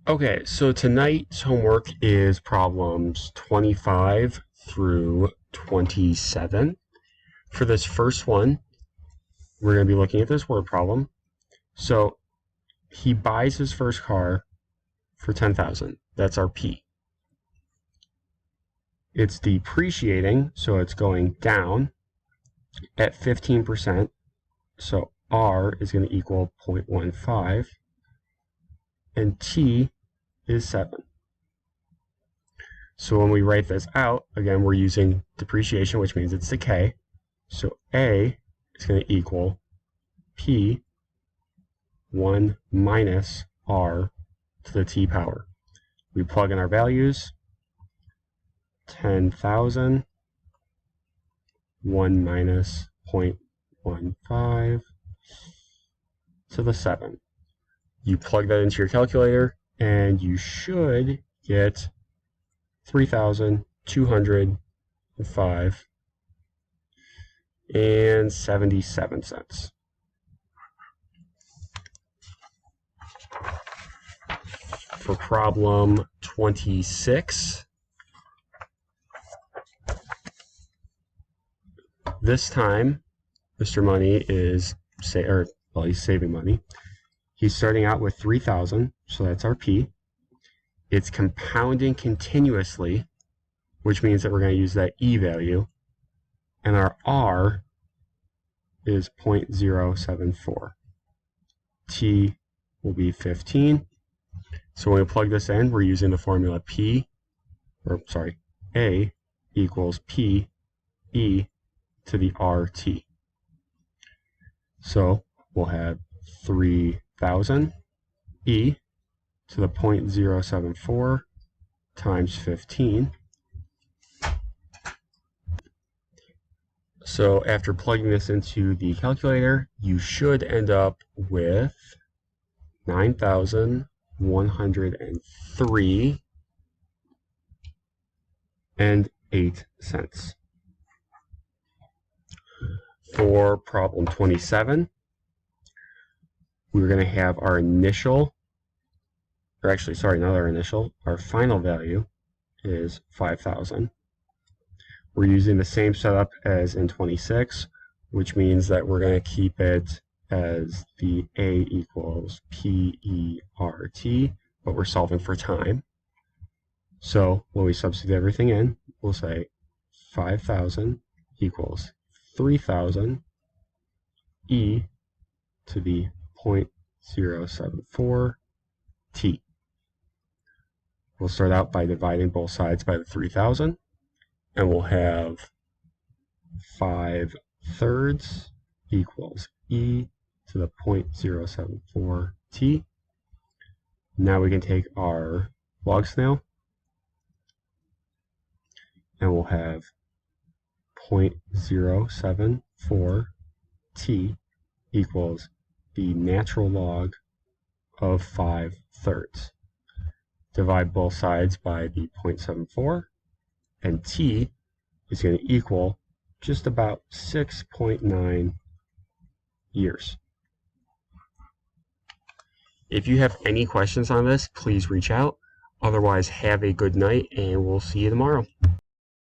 Okay, so tonight's homework is problems 25 through 27. For this first one, we're going to be looking at this word problem. So he buys his first car for 10,000. That's our P. It's depreciating, so it's going down at 15%. So R is going to equal 0.15, and T is 7. So when we write this out, again, we're using depreciation, which means it's decay. So A is going to equal P 1 minus R to the T power. We plug in our values. 10,000, 1 minus 0.15 to the 7. You plug that into your calculator, and you should get 3,205.77 cents. For problem 26, this time Mr. Money is he's saving money. He's starting out with 3,000, so that's our P. It's compounding continuously, which means that we're going to use that E value, and our R is 0.074. T will be 15. So when we plug this in, we're using the formula A equals P E to the RT. So we'll have 3,000 E to the 0.074 times 15. So after plugging this into the calculator, you should end up with 9,103.08. For problem 27, we're going to have our our final value is 5,000. We're using the same setup as in 26, which means that we're going to keep it as the A equals PERT, but we're solving for time. So when we substitute everything in, we'll say 5,000 equals 3,000 E to the 0.074 T. We'll start out by dividing both sides by the 3,000, and we'll have 5/3 equals E to the 0.074 T. Now we can take our log snail, and we'll have 0.074 T equals the natural log of 5/3. Divide both sides by the 0.74, and T is going to equal just about 6.9 years. If you have any questions on this, please reach out. Otherwise, have a good night, and we'll see you tomorrow.